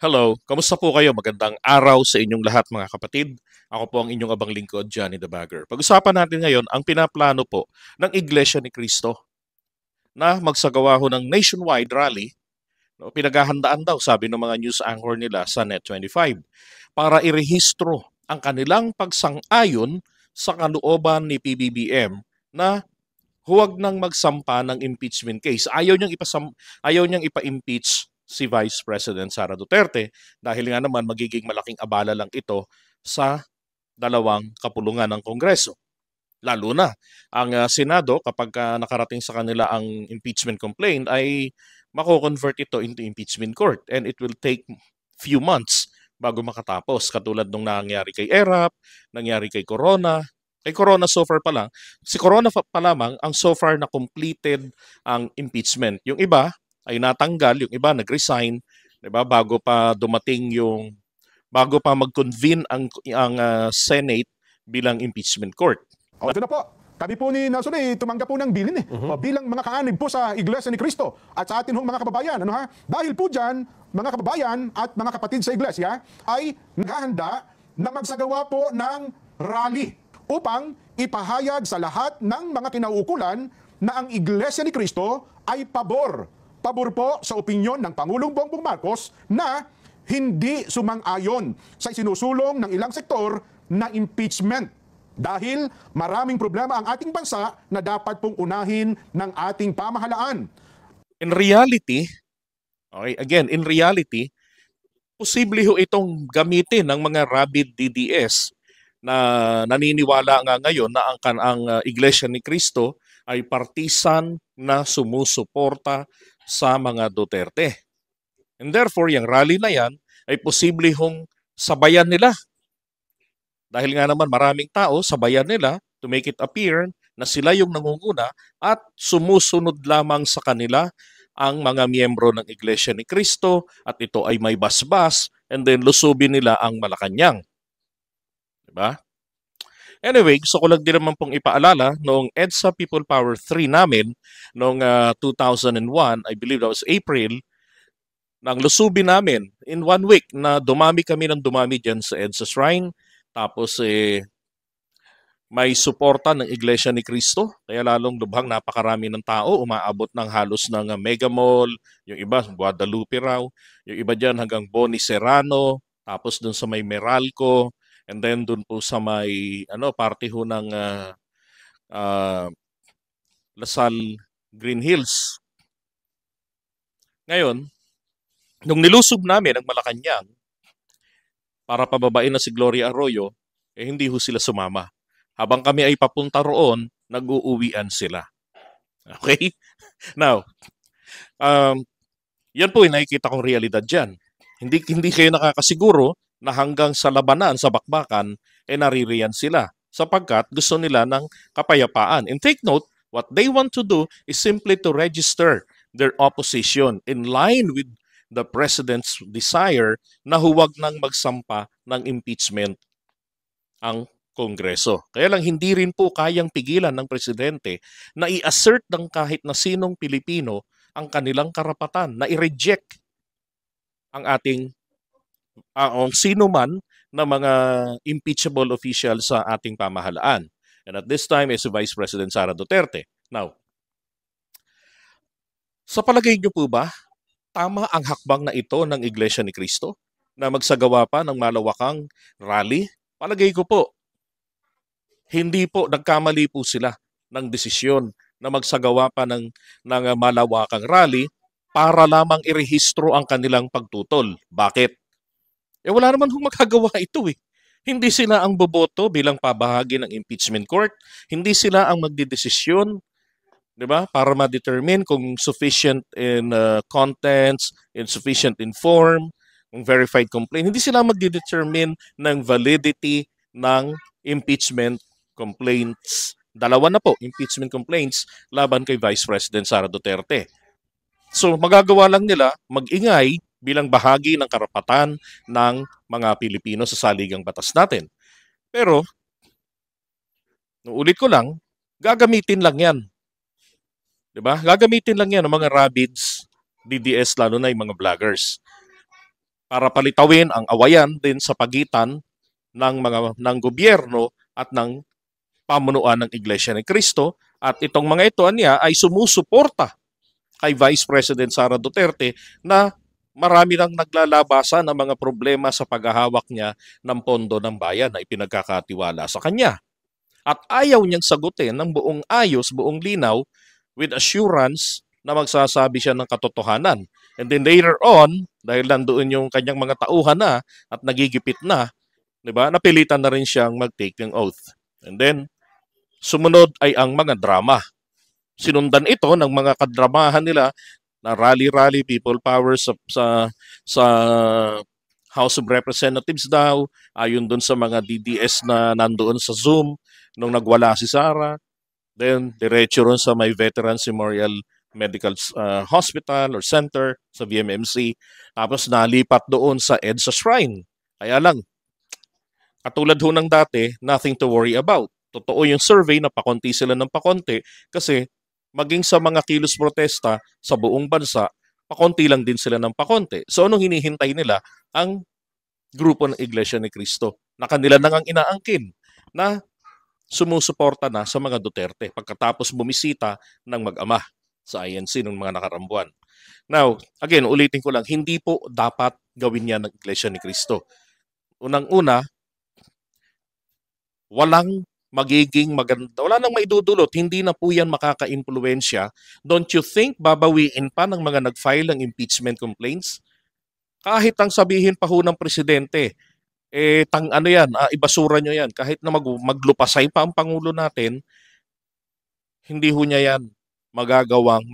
Hello, kamusta po kayo? Magandang araw sa inyong lahat mga kapatid. Ako po ang inyong abang lingkod, Johnny the Bagger. Pag-usapan natin ngayon ang pinaplano po ng Iglesia ni Cristo na magsagawa ho ng nationwide rally. No, pinaghahandaan daw, sabi ng mga news anchor nila sa Net25, para irehistro ang kanilang pagsang-ayon sa kalooban ni PBBM na huwag nang magsampa ng impeachment case. Ayaw niyang ipa-impeach si Vice President Sara Duterte dahil nga naman magiging malaking abala lang ito sa dalawang kapulungan ng Kongreso. Lalo na ang Senado kapag nakarating sa kanila ang impeachment complaint ay mako-convert ito into impeachment court and it will take few months bago makatapos katulad nung nangyari kay ERAP, nangyari kay Corona. Kay Corona so far pa lang, si Corona pa lamang ang so far na completed ang impeachment. Yung iba ay natanggal, yung iba nag-resign, 'di ba? Bago pa mag-convene ang Senate bilang impeachment court. O, ito na po. Kami po ni Nelson ay tumanggap po ng bilin O, bilang mga kaanib po sa Iglesia ni Cristo at sa atin hong mga kababayan. Ano ha? Dahil po dyan, mga kababayan at mga kapatid sa Iglesia ay naghahanda na magsagawa po ng rally upang ipahayag sa lahat ng mga kinauukulan na ang Iglesia ni Cristo ay pabor. Pabor po sa opinyon ng Pangulong Bongbong Marcos na hindi sumang-ayon sa isinusulong ng ilang sektor na impeachment. Dahil maraming problema ang ating bansa na dapat pong unahin ng ating pamahalaan. In reality, in reality, posible ho itong gamitin ng mga rabid DDS na naniniwala nga ngayon na ang Iglesia ni Cristo ay partisan na sumusuporta sa mga Duterte. And therefore, yung rally na yan ay posible hong sabayan nila. Dahil nga naman maraming tao sabayan nila to make it appear na sila yung nangunguna at sumusunod lamang sa kanila ang mga miyembro ng Iglesia ni Cristo at ito ay may basbas and then lusubin nila ang Malacanang. Diba? Anyway, gusto ko lang din naman pong ipaalala noong EDSA People Power 3 namin noong 2001, I believe that was April, nang lusubin namin in 1 week na dumami kami ng dumami dyan sa EDSA Shrine. Tapos may suporta ng Iglesia ni Cristo, kaya lalong lubhang napakarami ng tao, umaabot ng halos ng Mega Mall, yung iba Guadalupe raw, yung iba dyan hanggang Boni Serrano, tapos dun sa may Meralco, and then dun po sa may parte ho ng Lasal Green Hills. Ngayon, nung nilusob namin ang Malacanang para pababain na si Gloria Arroyo, hindi ho sila sumama. Habang kami ay papunta roon, nag-uuwian sila. Okay? Now, yan po yung nakikita kong realidad dyan. Hindi kayo nakakasiguro na hanggang sa labanan, sa bakbakan, naririyan sila sapagkat gusto nila ng kapayapaan. And take note, what they want to do is simply to register their opposition in line with the President's desire na huwag nang magsampa ng impeachment ang Kongreso. Kaya lang hindi rin po kayang pigilan ng Presidente na i-assert ng kahit na sinong Pilipino ang kanilang karapatan na i-reject ang ating sino man na mga impeachable official sa ating pamahalaan. And at this time is si Vice President Sara Duterte. Now, sa palagay niyo po ba, tama ang hakbang na ito ng Iglesia ni Cristo na magsagawa pa ng malawakang rally? Palagay ko po, hindi po, nagkamali po sila ng desisyon na magsagawa pa ng malawakang rally para lamang irehistro ang kanilang pagtutol. Bakit? Wala naman kung magagawa ito eh. Hindi sila ang boboto bilang pabahagi ng impeachment court. Hindi sila ang magdidesisyon, di ba? Para ma-determine kung sufficient in contents, insufficient in form, kung verified complaint. Hindi sila magdidetermine ng validity ng impeachment complaints. Dalawa na po, impeachment complaints laban kay Vice President Sara Duterte. So magagawa lang nila mag-ingay bilang bahagi ng karapatan ng mga Pilipino sa saligang batas natin. Pero, ulit ko lang, gagamitin lang yan. Diba? Gagamitin lang yan ng mga rabids, DDS, lalo na yung mga vloggers. para palitawin ang awayan din sa pagitan ng gobyerno at ng pamunuan ng Iglesia ni Cristo, at itong mga ito niya ay sumusuporta kay Vice President Sara Duterte na marami nang naglalabasan ng mga problema sa paghahawak niya ng pondo ng bayan na ipinagkakatiwala sa kanya. At ayaw niyang sagutin ng buong ayos, buong linaw, with assurance na magsasabi siya ng katotohanan. And then later on, dahil nandoon yung kanyang mga tauhan na at nagigipit na, di ba, napilitan na rin siyang mag-take ng oath. And then, sumunod ay ang mga drama. Sinundan ito ng mga kadramahan nila na rally-rally, people power sa House of Representatives daw, ayon dun sa mga DDS na nandoon sa Zoom nung nagwala si Sara. Then, diretso ron sa may Veterans Memorial Medical Hospital or Center sa VMMC. Tapos nalipat doon sa EDSA Shrine. Kaya lang, katulad ho ng dati, nothing to worry about. Totoo yung survey na pakonti sila ng pakonti kasi maging sa mga kilos protesta sa buong bansa, pakonti lang din sila ng pakonti. So anong hinihintay nila? Ang grupo ng Iglesia ni Cristo na kanila nang ang inaangkin na sumusuporta na sa mga Duterte pagkatapos bumisita ng mag-ama sa INC ng mga nakarambuan. Now, again, ulitin ko lang, hindi po dapat gawin yan ng Iglesia ni Cristo. Unang-una, walang magiging maganda, wala nang maidudulot, hindi na po yan makaka-impluensya. Don't you think babawiin pa ng mga nag-file ng impeachment complaints? Kahit ang sabihin pa ho ng presidente, ano yan, ibasura nyo yan, kahit na maglupasay pa ang Pangulo natin, hindi ho niya yan magagawang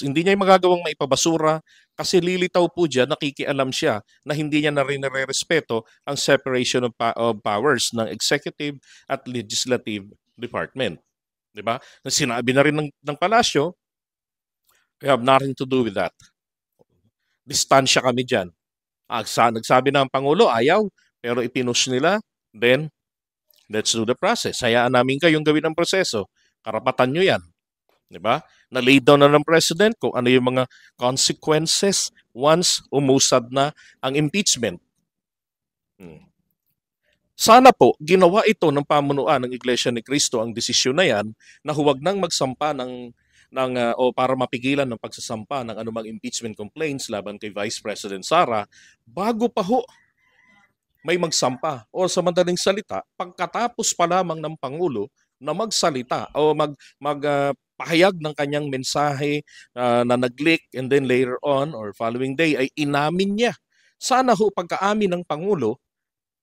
hindi niya magagawang maipabasura kasi lilitaw po dyan, nakikialam siya na hindi niya na rin nare-respeto ang separation of powers ng executive at legislative department. Diba? Sinabi na rin ng palasyo, we have nothing to do with that. Distansya kami dyan. Nagsabi na ang Pangulo, ayaw, pero ipinush nila, then let's do the process. Hayaan namin kayong gawin ang proseso. Karapatan nyo yan. Diba? Na-lay down na ng President kung ano yung mga consequences once umusad na ang impeachment. Sana po, ginawa ito ng pamunuan ng Iglesia ni Cristo ang desisyon na yan na huwag nang magsampa o para mapigilan ng pagsasampa ng anumang impeachment complaints laban kay Vice President Sara bago pa ho may magsampa o sa madaling salita, pagkatapos pa lamang ng Pangulo na magsalita o pahayag ng kanyang mensahe na nag-leak and then later on or following day ay inamin niya. Sana ho pagkaamin ng Pangulo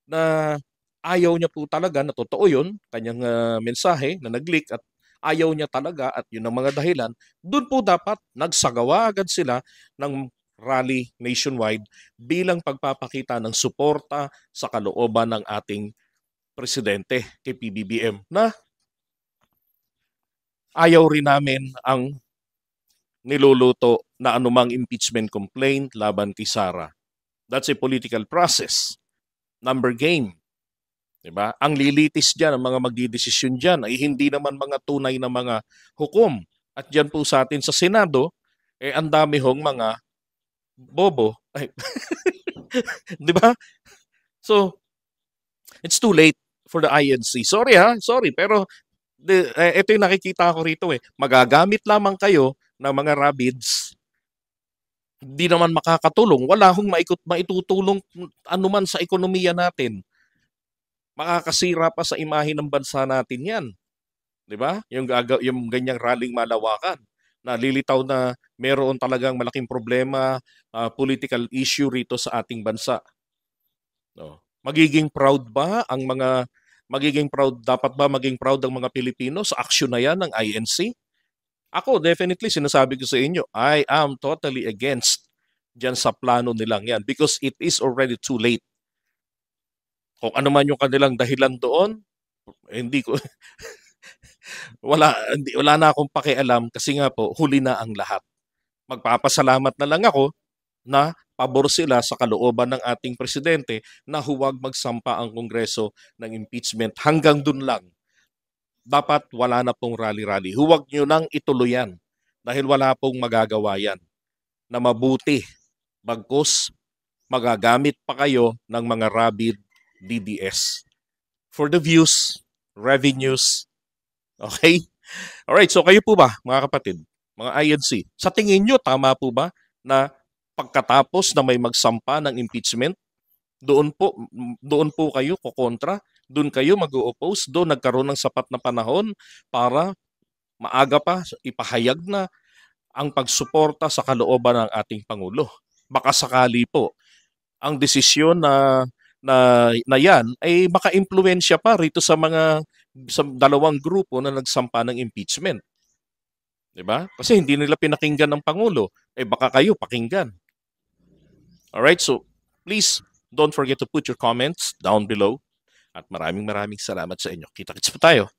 na ayaw niya po talaga, na totoo yun, kanyang mensahe na nag-leak at ayaw niya talaga at yun ang mga dahilan, doon po dapat nagsagawa agad sila ng rally nationwide bilang pagpapakita ng suporta sa kalooban ng ating presidente kay PBBM na ayaw rin namin ang niluluto na anumang impeachment complaint laban kay Sara. That's a political process. Number game. Diba? Ang lilitis dyan, ang mga magdidesisyon dyan ay hindi naman mga tunay na mga hukom. At dyan po sa atin sa Senado, ang dami hong mga bobo. Diba? So, it's too late for the INC. Sorry, pero ito yung nakikita ko rito magagamit lamang kayo ng mga rabids, hindi naman makakatulong, wala hong maitutulong anuman sa ekonomiya natin, makakasira pa sa imahe ng bansa natin yan, di ba? Yung ganyang rallying malawakan, nalilitaw na meron talagang malaking problema, political issue rito sa ating bansa. No. Dapat ba maging proud ang mga Pilipino sa aksyon na yan ng INC? Ako, definitely, sinasabi ko sa inyo, I am totally against dyan sa plano nilang yan because it is already too late. Kung ano man yung kanilang dahilan doon, hindi ko, wala na akong pakialam kasi nga po, huli na ang lahat. Magpapasalamat na lang ako na pabor sila sa kalooban ng ating presidente na huwag magsampa ang Kongreso ng impeachment. Hanggang dun lang. Dapat wala na pong rally-rally. Huwag nyo nang ituloy yan dahil wala pong magagawa yan na mabuti. Bagkus, magagamit pa kayo ng mga rabid DDS for the views, revenues. Okay? Alright, so kayo po ba, mga kapatid, mga INC, sa tingin nyo, tama po ba na pagkatapos na may magsampa ng impeachment, doon po kayo kukontra, doon kayo mag-o-oppose, doon nagkaroon ng sapat na panahon para maaga pa ipahayag na ang pagsuporta sa kalooban ng ating Pangulo. Baka sakali po ang desisyon na yan ay maka-impluwensya pa rito sa dalawang grupo na nagsampa ng impeachment. 'Di ba? Kasi hindi nila pinakinggan ng Pangulo, eh baka kayo pakinggan. Alright, so please don't forget to put your comments down below at maraming salamat sa inyo. Kita-kits pa tayo.